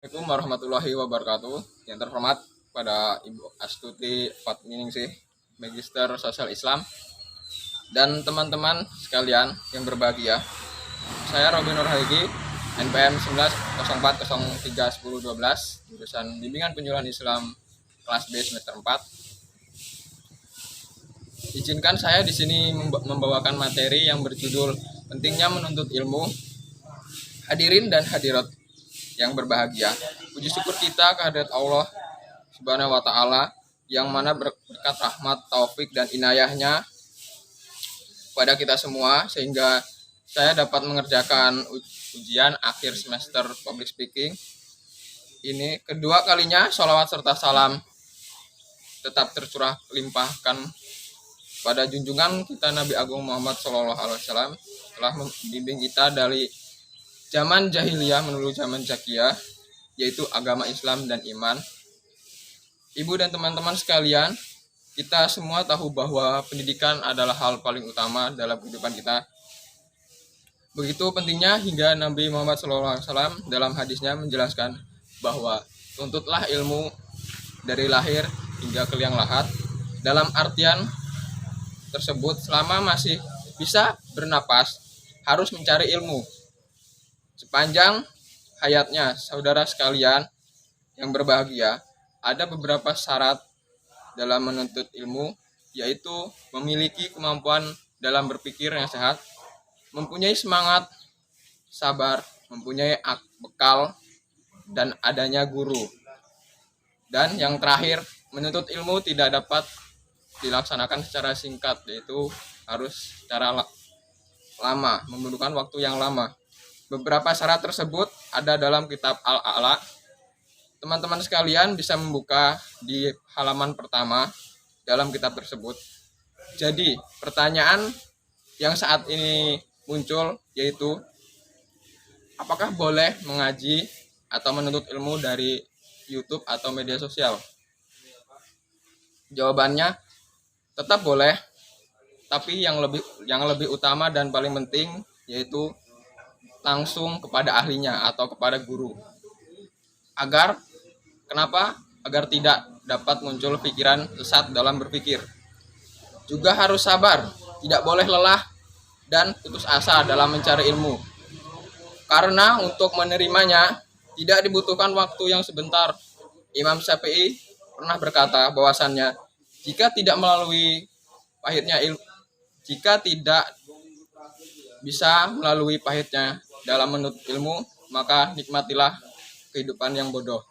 Assalamualaikum warahmatullahi wabarakatuh. Yang terhormat pada Ibu Astuti Fatminingsih, Magister Sosial Islam, dan teman-teman sekalian yang berbahagia. Saya Robin Nurhaigi, NPM 1904031012, jurusan Bimbingan Penjualan Islam kelas B semester 4. Izinkan saya di sini membawakan materi yang berjudul Pentingnya Menuntut Ilmu. Hadirin dan hadirat yang berbahagia, puji syukur kita kehadirat Allah Subhanahu wa Ta'ala yang mana berkat rahmat, taufik, dan inayahnya pada kita semua sehingga saya dapat mengerjakan ujian akhir semester public speaking ini. Kedua kalinya sholawat serta salam tetap tercurah limpahkan pada junjungan kita Nabi Agung Muhammad SAW telah membimbing kita dari zaman jahiliyah menuju zaman zakiyah, yaitu agama Islam dan iman. Ibu dan teman-teman sekalian, kita semua tahu bahwa pendidikan adalah hal paling utama dalam kehidupan kita. Begitu pentingnya hingga Nabi Muhammad SAW dalam hadisnya menjelaskan bahwa tuntutlah ilmu dari lahir hingga ke liang lahat. Dalam artian tersebut, selama masih bisa bernapas, harus mencari ilmu. Sepanjang hayatnya, saudara sekalian yang berbahagia, ada beberapa syarat dalam menuntut ilmu, yaitu memiliki kemampuan dalam berpikir yang sehat, mempunyai semangat, sabar, mempunyai bekal, dan adanya guru. Dan yang terakhir, menuntut ilmu tidak dapat dilaksanakan secara singkat, yaitu harus secara lama, membutuhkan waktu yang lama. Beberapa syarat tersebut ada dalam kitab Al-A'la. Teman-teman sekalian bisa membuka di halaman pertama dalam kitab tersebut. Jadi, pertanyaan yang saat ini muncul yaitu, apakah boleh mengaji atau menuntut ilmu dari YouTube atau media sosial? Jawabannya, tetap boleh, tapi yang lebih utama dan paling penting yaitu langsung kepada ahlinya atau kepada guru. Kenapa? Agar tidak dapat muncul pikiran sesat dalam berpikir. Juga harus sabar, tidak boleh lelah dan putus asa dalam mencari ilmu. Karena untuk menerimanya tidak dibutuhkan waktu yang sebentar. Imam Syafi'i pernah berkata bahwasannya, jika tidak bisa melalui pahitnya dalam menuntut ilmu, maka nikmatilah kehidupan yang bodoh.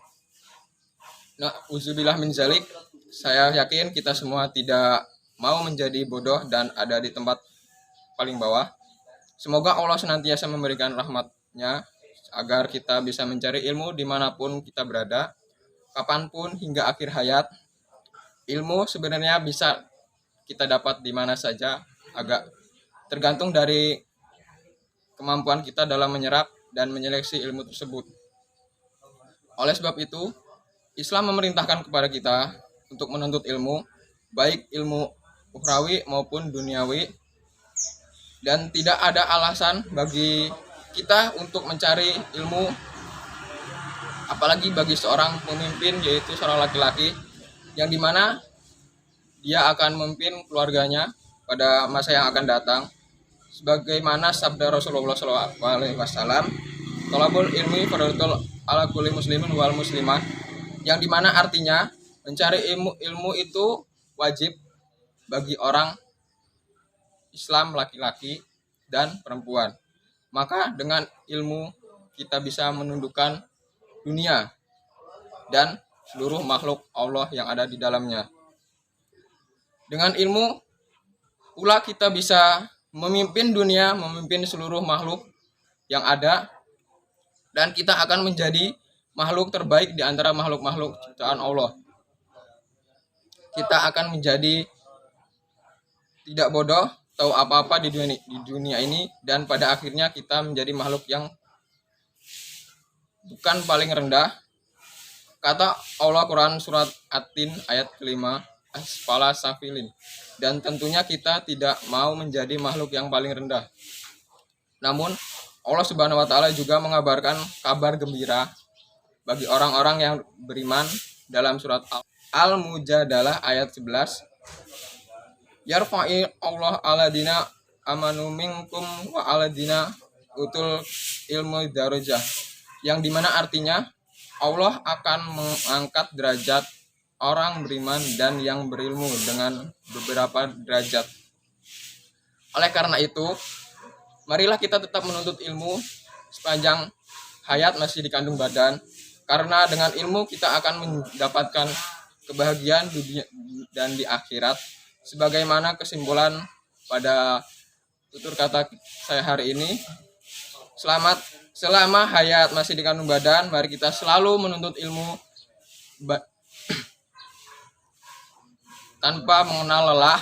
Nah, uzubillah min zalik, saya yakin kita semua tidak mau menjadi bodoh dan ada di tempat paling bawah. Semoga Allah senantiasa memberikan rahmatnya agar kita bisa mencari ilmu dimanapun kita berada, kapanpun hingga akhir hayat. Ilmu sebenarnya bisa kita dapat di mana saja, agak tergantung dari kemampuan kita dalam menyerap dan menyeleksi ilmu tersebut. Oleh sebab itu, Islam memerintahkan kepada kita untuk menuntut ilmu, baik ilmu ukhrawi maupun duniawi, dan tidak ada alasan bagi kita untuk mencari ilmu, apalagi bagi seorang pemimpin, yaitu seorang laki-laki, yang dimana dia akan memimpin keluarganya pada masa yang akan datang. Sebagaimana sabda Rasulullah SAW, thalabul ilmi fardhul ala kulli muslimin wal muslimah, yang dimana artinya mencari ilmu itu wajib bagi orang Islam laki-laki dan perempuan. Maka dengan ilmu kita bisa menundukkan dunia dan seluruh makhluk Allah yang ada di dalamnya. Dengan ilmu pula kita bisa memimpin dunia, memimpin seluruh makhluk yang ada, dan kita akan menjadi makhluk terbaik di antara makhluk-makhluk ciptaan Allah. Kita akan menjadi tidak bodoh, tahu apa-apa di dunia ini, dan pada akhirnya kita menjadi makhluk yang bukan paling rendah. Kata Allah Quran surat At-Tin ayat kelima, asfala safilin. Dan tentunya kita tidak mau menjadi makhluk yang paling rendah. Namun Allah Subhanahu wa Ta'ala juga mengabarkan kabar gembira bagi orang-orang yang beriman dalam surat Al-Mujadalah ayat 11. Yarfa'i Allah aladina amanu minkum wa aladina utul ilmu darajah, yang dimana artinya Allah akan mengangkat derajat orang beriman dan yang berilmu dengan beberapa derajat. Oleh karena itu, marilah kita tetap menuntut ilmu sepanjang hayat masih dikandung badan, karena dengan ilmu kita akan mendapatkan kebahagiaan dunia dan di akhirat. Sebagaimana kesimpulan pada tutur kata saya hari ini, selama hayat masih dikandung badan, mari kita selalu menuntut ilmu tanpa mengenal lelah,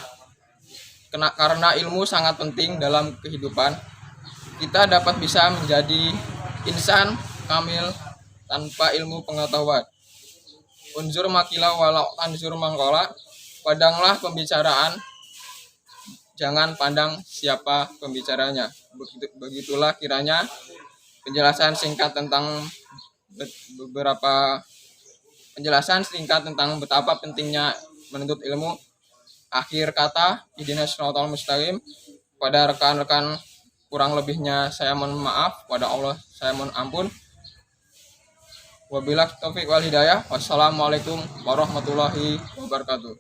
karena ilmu sangat penting dalam kehidupan. Kita dapat bisa menjadi insan kamil tanpa ilmu pengetahuan. Unzur makilah walau anzur mangkola, pandanglah pembicaraan, jangan pandang siapa pembicaranya. Begitulah kiranya penjelasan singkat tentang betapa pentingnya menuntut ilmu. Akhir kata, ihdinas siratal mustaqim. Pada rekan-rekan kurang lebihnya saya mohon maaf, pada Allah saya mohon ampun. Wabillahi taufiq wal hidayah. Wassalamualaikum warahmatullahi wabarakatuh.